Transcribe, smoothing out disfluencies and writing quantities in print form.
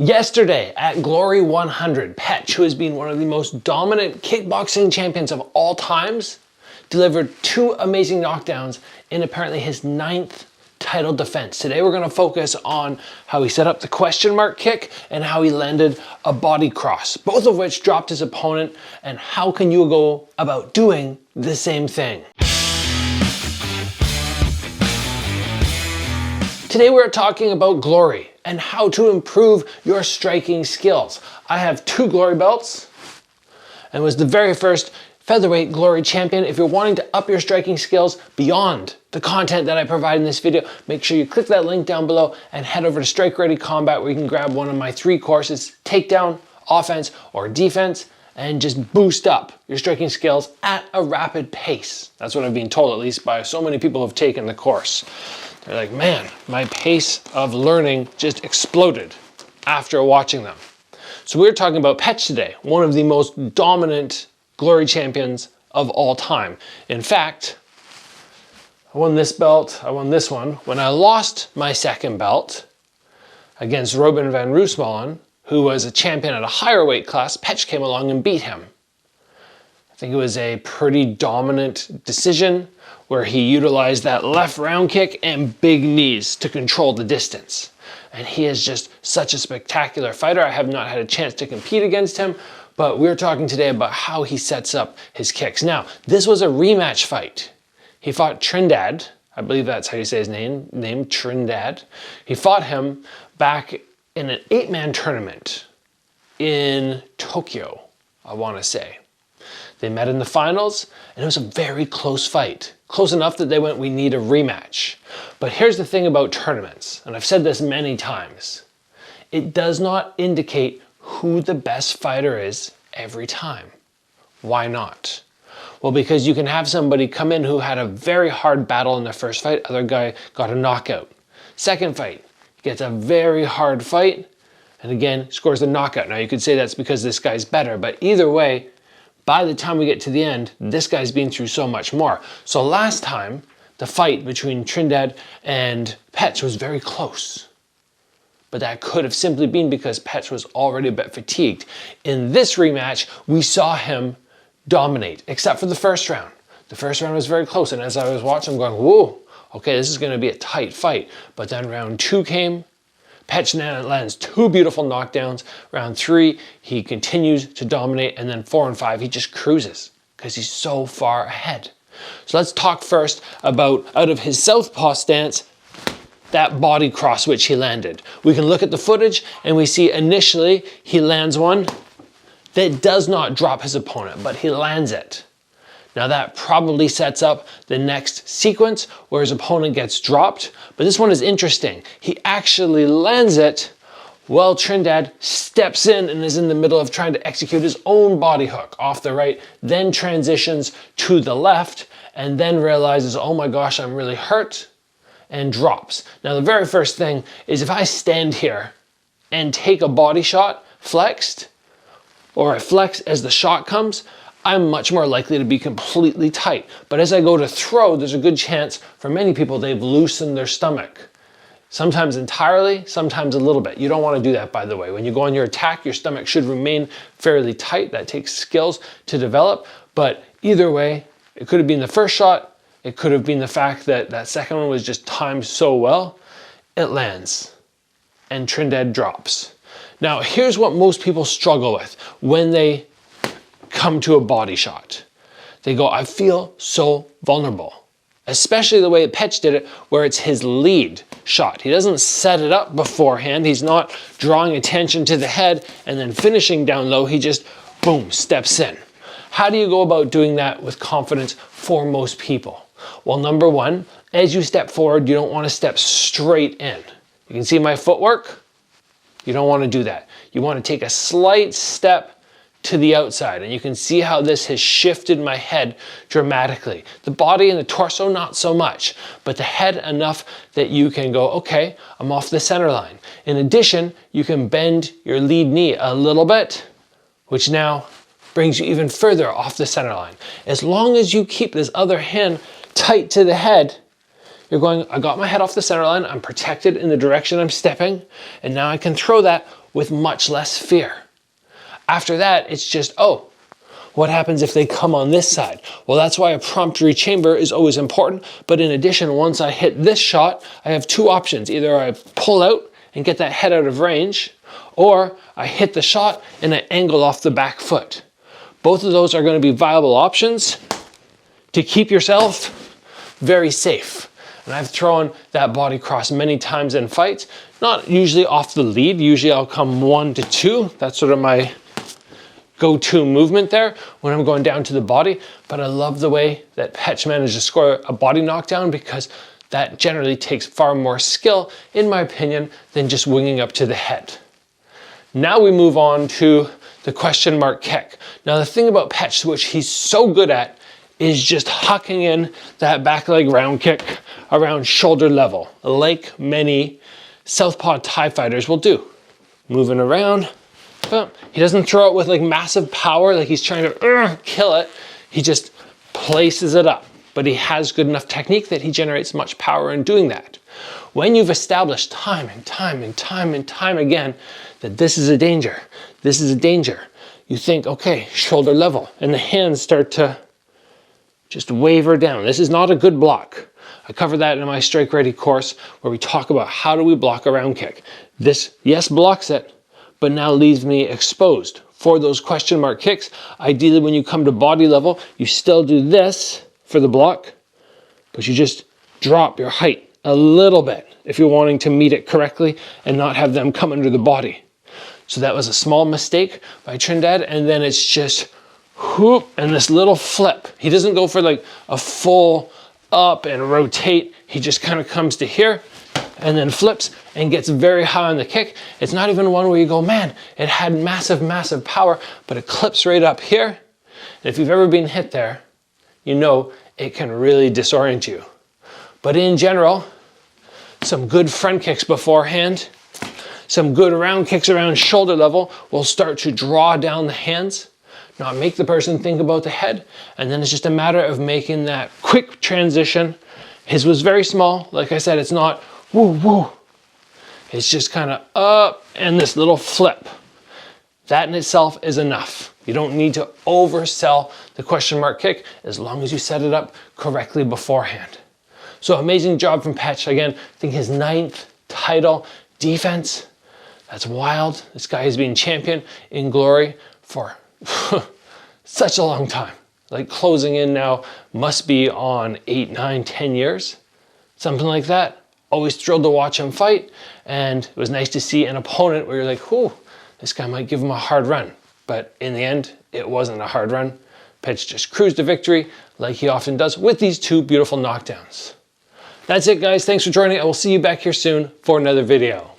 Yesterday at Glory 100, Petch, who has been one of the most dominant kickboxing champions of all times, delivered 2 amazing knockdowns in apparently his 9th title defense. Today we're going to focus on how he set up the question mark kick and how he landed a body cross, both of which dropped his opponent, and how can you go about doing the same thing. Today we're talking about Glory and how to improve your striking skills. I have 2 Glory belts and was the very first featherweight Glory champion. If you're wanting to up your striking skills beyond the content that I provide in this video, make sure you click that link down below and head over to Strike Ready Combat, where you can grab one of my 3 courses, takedown, offense, or defense, and just boost up your striking skills at a rapid pace. That's what I've been told, at least by so many people who have taken the course. They're like, man, my pace of learning just exploded after watching them. So we're talking about Petch today, one of the most dominant Glory champions of all time. In fact, I won this belt, I won this one. When I lost my 2nd belt against Robin van Roosmalen, who was a champion at a higher weight class, Petch came along and beat him. I think it was a pretty dominant decision where he utilized that left round kick and big knees to control the distance. And he is just such a spectacular fighter. I have not had a chance to compete against him, but we're talking today about how he sets up his kicks. Now, this was a rematch fight. He fought Trindad, I believe that's how you say his name Trindad. He fought him back in an 8-man tournament in Tokyo, I want to say. They met in the finals, and it was a very close fight. Close enough that they went, we need a rematch. But here's the thing about tournaments, and I've said this many times. It does not indicate who the best fighter is every time. Why not? Well, because you can have somebody come in who had a very hard battle in their first fight, other guy got a knockout. Second fight, gets a very hard fight, and again, scores the knockout. Now you could say that's because this guy's better, but either way, by the time we get to the end, this guy's been through so much more. So last time, the fight between Trindad and Petch was very close. But that could have simply been because Petch was already a bit fatigued. In this rematch, we saw him dominate, except for the first round. The first round was very close, and as I was watching, I'm going, whoa, okay, this is gonna be a tight fight. But then round 2 came, Petch lands 2 beautiful knockdowns. Round 3, he continues to dominate, and then 4 and 5, he just cruises because he's so far ahead. So let's talk first about, out of his southpaw stance, that body cross which he landed. We can look at the footage and we see initially he lands one that does not drop his opponent, but he lands it. Now that probably sets up the next sequence where his opponent gets dropped, but this one is interesting. He actually lands it while Trindad steps in and is in the middle of trying to execute his own body hook off the right, then transitions to the left, and then realizes, oh my gosh, I'm really hurt, and drops. Now the very first thing is, if I stand here and take a body shot flexed, or I flex as the shot comes, I'm much more likely to be completely tight. But as I go to throw, there's a good chance for many people they've loosened their stomach. Sometimes entirely, sometimes a little bit. You don't want to do that, by the way. When you go on your attack, your stomach should remain fairly tight. That takes skills to develop. But either way, it could have been the first shot. It could have been the fact that that second one was just timed so well. It lands and Trindad drops. Now, here's what most people struggle with when they come to a body shot. They go, I feel so vulnerable. Especially the way Petch did it, where it's his lead shot. He doesn't set it up beforehand. He's not drawing attention to the head and then finishing down low. He just, boom, steps in. How do you go about doing that with confidence for most people? Well, number one, as you step forward, you don't want to step straight in. You can see my footwork. You don't want to do that. You want to take a slight step to the outside, and you can see how this has shifted my head dramatically. The body and the torso, not so much, but the head enough that you can go, okay, I'm off the center line. In addition, you can bend your lead knee a little bit, which now brings you even further off the center line. As long as you keep this other hand tight to the head, you're going, I got my head off the center line, I'm protected in the direction I'm stepping, and now I can throw that with much less fear. After that, it's just, oh, what happens if they come on this side? Well, that's why a prompt rechamber is always important. But in addition, once I hit this shot, I have two options. Either I pull out and get that head out of range, or I hit the shot and I angle off the back foot. Both of those are going to be viable options to keep yourself very safe. And I've thrown that body cross many times in fights, not usually off the lead. Usually I'll come 1 to 2. That's sort of my go-to movement there when I'm going down to the body. But I love the way that Petch managed to score a body knockdown, because that generally takes far more skill, in my opinion, than just winging up to the head. Now we move on to the question mark kick. Now the thing about Petch, which he's so good at, is just hucking in that back leg round kick around shoulder level, like many southpaw Thai fighters will do. Moving around, but he doesn't throw it with like massive power, like he's trying to kill it. He just places it up, but he has good enough technique that he generates much power in doing that. When you've established time and time again that this is a danger, this is a danger, you think, okay, shoulder level, and the hands start to just waver down. This is not a good block. I cover that in my Strike Ready course, where we talk about how do we block a round kick. This, yes, blocks it, but now leaves me exposed for those question mark kicks. Ideally, when you come to body level, you still do this for the block, but you just drop your height a little bit if you're wanting to meet it correctly and not have them come under the body. So that was a small mistake by Trinidad, and then it's just whoop, and this little flip. He doesn't go for like a full up and rotate. He just kind of comes to here and then flips and gets very high on the kick. It's not even one where you go, man, it had massive power, but it clips right up here. And if you've ever been hit there, you know it can really disorient you. But in general, some good front kicks beforehand, some good round kicks around shoulder level will start to draw down the hands, not make the person think about the head, and then it's just a matter of making that quick transition. His was very small. Like I said, it's not woo woo. It's just kind of up and this little flip. That in itself is enough. You don't need to oversell the question mark kick as long as you set it up correctly beforehand. So amazing job from Petch. Again, I think his 9th title defense. That's wild. This guy has been champion in glory for such a long time. Like closing in now, must be on 8, 9, 10 years. Something like that. Always thrilled to watch him fight. And it was nice to see an opponent where you're like, whew, this guy might give him a hard run. But in the end, it wasn't a hard run. Petch just cruised to victory like he often does with these two beautiful knockdowns. That's it, guys. Thanks for joining. I will see you back here soon for another video.